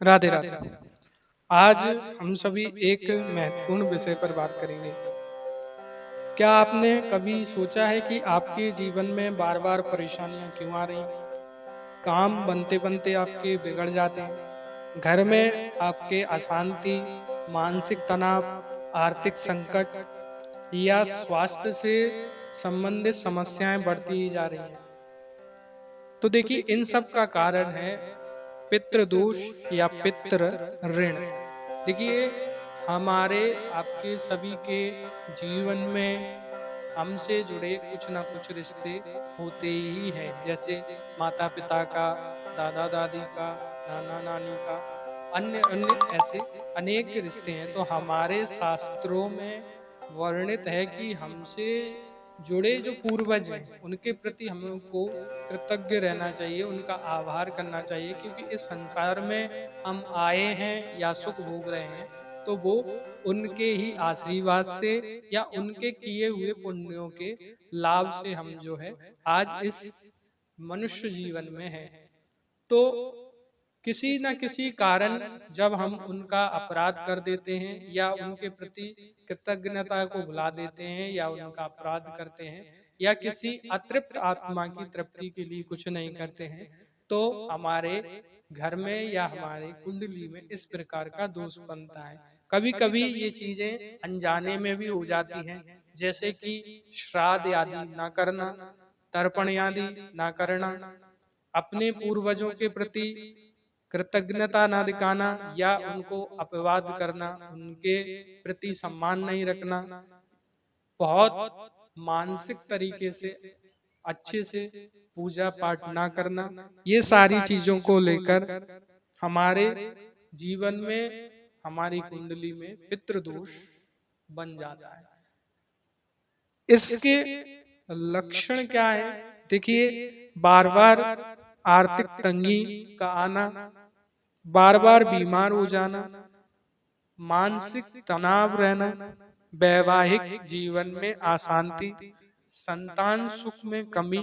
राधे राधे। आज हम सभी एक महत्वपूर्ण विषय पर बात करेंगे। क्या आपने कभी सोचा है कि आपके जीवन में बार बार परेशानियां क्यों आ रही हैं? काम बनते बनते आपके बिगड़ जाते हैं, घर में आपके अशांति, मानसिक तनाव, आर्थिक संकट या स्वास्थ्य से संबंधित समस्याएं बढ़ती ही जा रही हैं। तो देखिए, इन सब का कारण है पितृदोष या पितृ ऋण। देखिए, हमारे आपके सभी के जीवन में हमसे जुड़े कुछ ना कुछ रिश्ते होते ही हैं। जैसे माता पिता का, दादा दादी का, नाना नानी का, अन्य अन्य ऐसे अनेक रिश्ते हैं। तो हमारे शास्त्रों में वर्णित है कि हमसे जुड़े जो पूर्वज हैं उनके प्रति हमको कृतज्ञ रहना चाहिए, उनका आभार करना चाहिए, क्योंकि इस संसार में हम आए हैं या सुख भोग रहे हैं तो वो उनके ही आशीर्वाद से या उनके किए हुए पुण्यों के लाभ से हम जो है आज इस मनुष्य जीवन में है। तो किसी न किसी कारण जब हम उनका अपराध कर देते हैं या उनके प्रति कृतज्ञता को भुला देते हैं या उनका अपराध करते हैं या किसी अतृप्त आत्मा की तृप्ति के लिए कुछ नहीं करते हैं, तो हमारे घर में या हमारे कुंडली में इस प्रकार का दोष बनता है। कभी कभी ये चीजें अनजाने में भी हो जाती हैं, जैसे कि श्राद्ध आदि ना करना, तर्पण आदि ना करना, अपने पूर्वजों के प्रति कृतज्ञता ना दिखाना या उनको अपवाद करना, उनके प्रति सम्मान नहीं रखना, बहुत मानसिक तरीके से अच्छे से पूजा पाठ ना करना, ये सारी चीजों को लेकर हमारे जीवन में, हमारी कुंडली में पितृदोष बन जाता है। इसके लक्षण क्या है? देखिए, बार बार आर्थिक तंगी का आना, बार बार बीमार हो जाना, मानसिक तनाव रहना, वैवाहिक जीवन में अशांति, संतान सुख में कमी,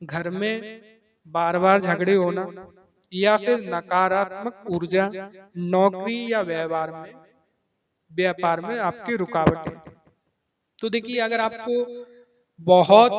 घर में बार बार झगड़े होना या फिर नकारात्मक ऊर्जा, नौकरी या व्यापार में आपकी रुकावटें। तो देखिए, अगर आपको बहुत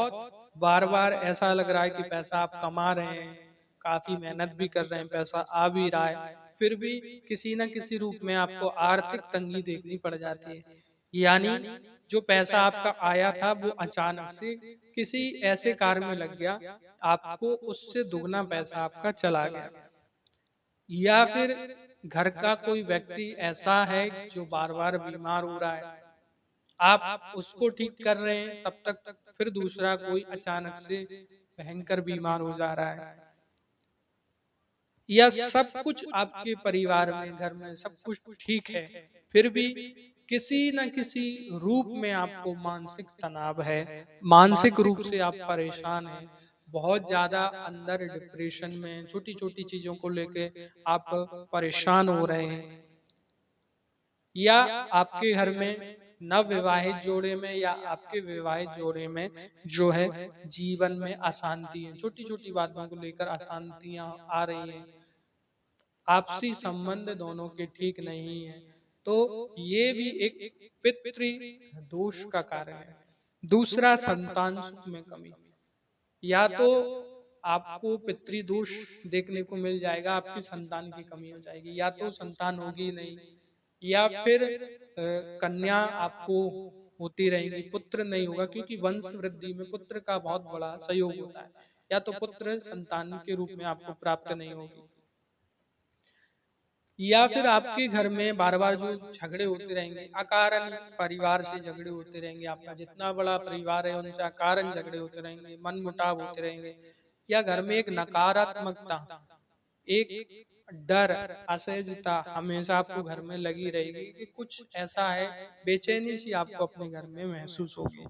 बार बार ऐसा लग रहा है कि पैसा आप कमा रहे हैं, काफी मेहनत भी कर रहे हैं, पैसा आ भी रहा है, फिर भी किसी न किसी रूप में आपको आर्थिक तंगी देखनी पड़ जाती है। यानी जो पैसा आपका आया था वो अचानक से किसी ऐसे कार्य में लग गया, आपको उससे दुगना पैसा आपका चला गया। या फिर घर का कोई व्यक्ति ऐसा है जो बार बार बीमार हो रहा है, आप उसको ठीक कर रहे हैं, तब तक फिर दूसरा कोई अचानक से भयंकर बीमार हो जा रहा है। या सब कुछ आपके परिवार में, घर में सब कुछ ठीक है, फिर भी किसी न किसी रूप में आपको मानसिक तनाव है, मानसिक रूप से आप परेशान हैं, बहुत ज्यादा अंदर डिप्रेशन में, छोटी छोटी चीजों को लेके आप परेशान हो रहे हैं। या आपके घर में नव विवाहित जोड़े में या आपके विवाहित जोड़े में जो है जीवन में अशांति है, छोटी छोटी बातों को लेकर अशांतियां आ रही हैं, आपसी संबंध दोनों के ठीक नहीं है, तो ये भी एक पितृ दोष का कारण है। दूसरा, संतान सुख में कमी। या तो आपको पितृदोष देखने को मिल जाएगा, आपकी संतान की कमी हो जाएगी, या तो संतान होगी नहीं, या फिर कन्या आपको होती रहेंगी, पुत्र नहीं होगा, क्योंकि वंश वृद्धि में पुत्र का बहुत बड़ा सहयोग होता है। या तो पुत्र संतान के रूप में आपको प्राप्त नहीं होगी, या फिर आपके घर में बार बार जो झगड़े होते रहेंगे, अकारण परिवार से झगड़े होते रहेंगे, आपका जितना बड़ा परिवार है उनसे अकारण झगड़े होते रहेंगे, मन मुटाव होते रहेंगे। या घर में एक नकारात्मकता, एक डर, असहजता हमेशा आपको घर में लगी रहेगी कि कुछ ऐसा है, बेचैनी सी आपको अपने घर में महसूस होगी।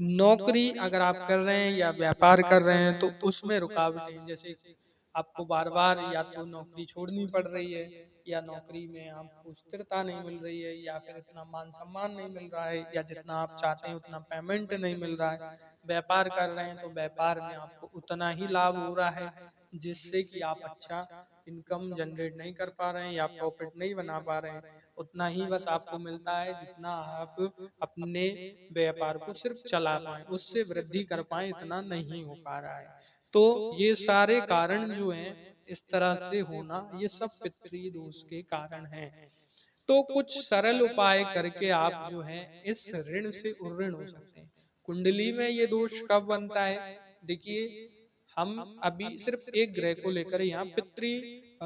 नौकरी अगर आप कर रहे हैं या व्यापार कर रहे हैं तो उसमें रुकावटें, जैसे आपको बार बार या तो नौकरी छोड़नी पड़ रही है, या नौकरी में आपको स्थिरता नहीं मिल रही है, या फिर इतना मान सम्मान नहीं मिल रहा है, या जितना आप चाहते हैं उतना पेमेंट नहीं मिल रहा है। व्यापार कर रहे हैं तो व्यापार में आपको उतना ही लाभ हो रहा है जिससे कि आप अच्छा इनकम जनरेट नहीं कर पा रहे हैं या प्रॉफिट नहीं बना पा रहे हैं, उतना ही बस आपको मिलता है जितना आप अपने व्यापार को सिर्फ चला पाए, उससे वृद्धि कर पाए इतना नहीं हो पा रहा है। तो ये सारे कारण जो हैं इस तरह से होना, ये सब पितृ दोष के कारण हैं। तो कुछ सरल उपाय करके आप जो है इस ऋण से उऋण हो सकते हैं। कुंडली में ये दोष कब बनता है? देखिए, हम अभी सिर्फ एक ग्रह को लेकर यहाँ पितृ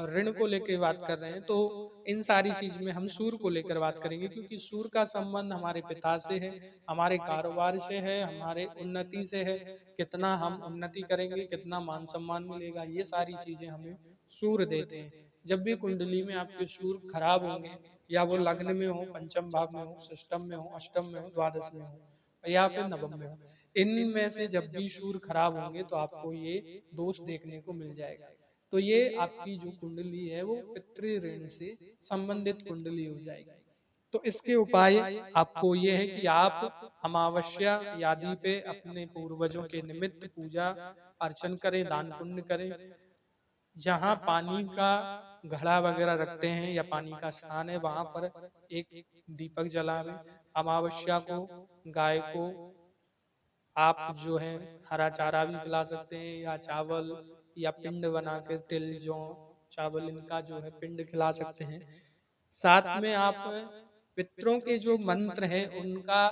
ऋण को लेकर बात कर रहे हैं, तो इन सारी चीज में हम सूर्य को लेकर बात करेंगे, क्योंकि सूर्य का संबंध हमारे पिता से है, हमारे कारोबार से है, हमारे उन्नति से है। कितना हम उन्नति करेंगे, कितना मान सम्मान मिलेगा, ये सारी चीजें हमें सूर्य देते हैं। जब भी कुंडली में आपके सूर्य खराब होंगे, या वो लग्न में हो, पंचम भाव में हो, षष्टम में हो, अष्टम में हो, द्वादश में हो, या फिर नवम में हो, इनमें से जब भी सूर्य खराब होंगे तो आपको ये दोष देखने को मिल जाएगा। तो ये आपकी जो कुंडली है वो पितृ ऋण से संबंधित कुंडली हो जाएगी। तो इसके उपाय आपको ये है कि आप अमावस्या आदि पे अपने पूर्वजों के निमित्त पूजा अर्चन करें, दान पुण्य करें। जहाँ पानी का घड़ा वगैरह रखते हैं या पानी का स्थान है, वहां पर एक दीपक जलावे। अमावस्या को गाय को आप जो है हरा चारा भी खिला सकते हैं, या चावल या पिंड बना के तिल जौ चावल इनका जो है पिंड खिला सकते हैं। साथ में आप पितरों के जो मंत्र हैं उनका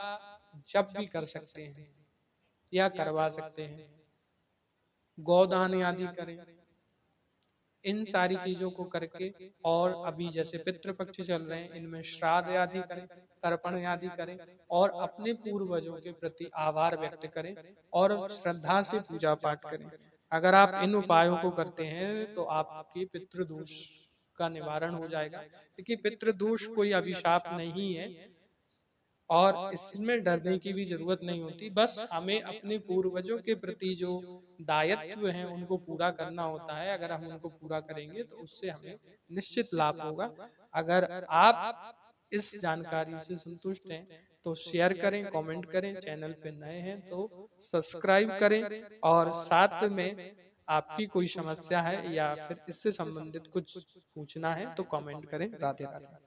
जप भी कर सकते हैं या करवा सकते हैं। गोदान आदि करें, इन सारी चीजों को करके। और अभी जैसे पितृपक्ष चल रहे हैं, इनमें श्राद्ध आदि करें, तर्पण आदि करें, और अपने पूर्वजों के प्रति आभार व्यक्त करें और श्रद्धा से पूजा पाठ करें। अगर आप इन उपायों को करते हैं तो आपके पितृदोष का निवारण हो जाएगा। देखिए, पितृदोष कोई अभिशाप नहीं है और इसमें डरने की भी जरूरत नहीं होती। बस हमें अपने पूर्वजों के प्रति जो दायित्व हैं उनको पूरा करना होता है। अगर हम उनको पूरा करेंगे तो उससे हमें निश्चित लाभ होगा। अगर आप इस जानकारी से संतुष्ट हैं तो शेयर करें, कमेंट करें। चैनल पे नए हैं तो सब्सक्राइब करें, और साथ में आपकी कोई समस्या है या फिर इससे संबंधित कुछ पूछना है तो कमेंट करें। राधे राधे।